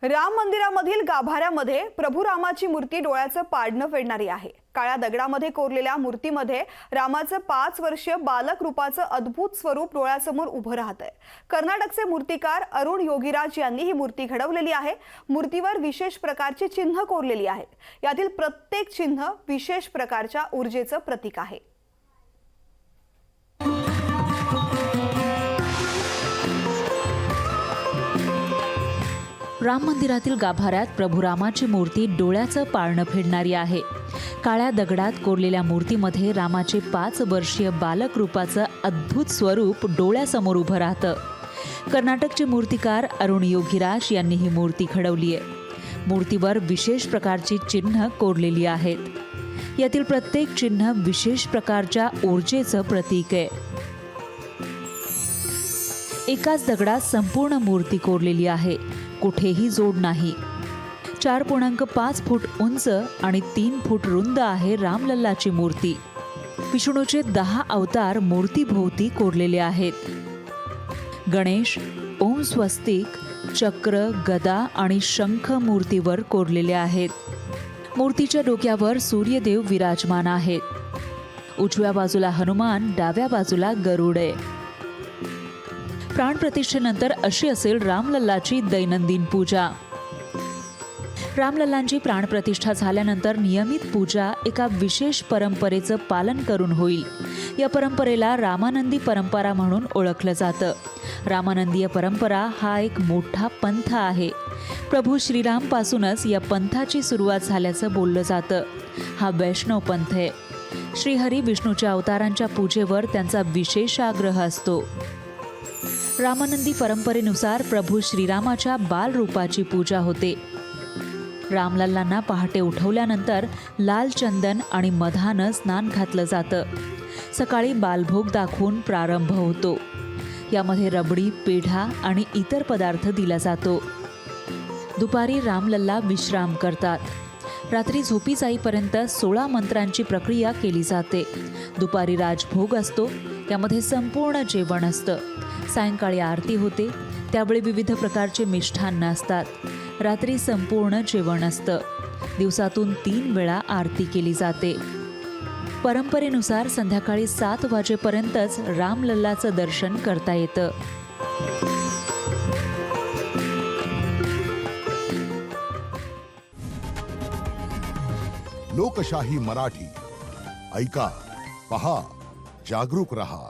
राम मंदिरामधील गाभाऱ्यामध्ये प्रभू रामाची मूर्ती डोळ्याचं पाडणं फेडणारी आहे। काळ्या दगडामध्ये कोरलेल्या मूर्तीमध्ये रामाचं 5 वर्षीय बालक रूपाचं अद्भुत स्वरूप डोळ्यासमोर उभं राहतंय। कर्नाटकचे मूर्तिकार अरुण योगीराज यांनी ही मूर्ती घडवलेली आहे। मूर्तीवर विशेष प्रकारची चिन्ह कोरलेली आहेत। यातील प्रत्येक चिन्ह विशेष प्रकारच्या ऊर्जेचं प्रतीक आहे। राम मंदिरातील गाभाऱ्यात प्रभू रामाची मूर्ती डोळ्याचं पारणं फेडणारी आहे। काळ्या दगडात कोरलेल्या मूर्तीमध्ये रामाचे 5 वर्षीय बालक रूपाचं अद्भुत स्वरूप डोळ्यासमोर उभं राहतं। कर्नाटकचे मूर्तिकार अरुण योगीराज यांनी ही मूर्ती घडवली आहे। मूर्तीवर विशेष प्रकारची चिन्ह कोरलेली आहेत। यातील प्रत्येक चिन्ह विशेष प्रकारच्या ऊर्जेचं प्रतीक आहे। एकाच दगडात संपूर्ण मूर्ती कोरलेली आहे, कुठेही जोड नाही। 4.5 फूट उंच आणि 3 फूट रुंद आहे रामलल्लाची मूर्ती। विष्णूचे 10 अवतार मूर्तीभोवती कोरलेले आहेत। गणेश, ओम स्वस्तिक, चक्र, गदा आणि शंख मूर्तीवर कोरलेले आहेत। मूर्तीच्या डोक्यावर सूर्यदेव विराजमान आहेत। उजव्या बाजूला हनुमान, डाव्या बाजूला गरुड आहे। प्राणप्रतिष्ठेनंतर अशी असेल रामलल्लाची दैनंदिन पूजा। रामलल्लांची प्राणप्रतिष्ठा झाल्यानंतर नियमित पूजा एका विशेष परंपरेचं पालन करून होईल। या परंपरेला रामानंदी परंपरा म्हणून ओळखलं जातं। रामानंदीय परंपरा हा एक मोठा पंथ आहे। प्रभू श्रीरामपासूनच या पंथाची सुरुवात झाल्याचं बोललं जातं। हा वैष्णव पंथ आहे। श्रीहरी विष्णूच्या अवतारांच्या पूजेवर त्यांचा विशेष आग्रह असतो। रामानंदी परंपरेनुसार प्रभू श्रीरामाच्या बालरूपाची पूजा होते। रामलल्लांना पहाटे उठवल्यानंतर लाल चंदन आणि मधानं स्नान घातलं जातं। सकाळी बालभोग दाखवून प्रारंभ होतो। यामध्ये रबडी, पेढा आणि इतर पदार्थ दिला जातो। दुपारी रामलल्ला विश्राम करतात। रात्री झोपी जाईपर्यंत 16 मंत्रांची प्रक्रिया केली जाते। दुपारी राजभोग असतो, त्यामध्ये संपूर्ण जेवण असतं। सायंकाळी आरती होते, त्यावेळी विविध प्रकारचे मिष्ठान्न असतात। रात्री संपूर्ण जेवण असतं। दिवसातून 3 वेळा आरती केली जाते। परंपरेनुसार संध्याकाळी 7 वाजेपर्यंतच रामलल्लाचं दर्शन करता येतं। लोकशाही मराठी ऐका, पहा, जागरूक रहा।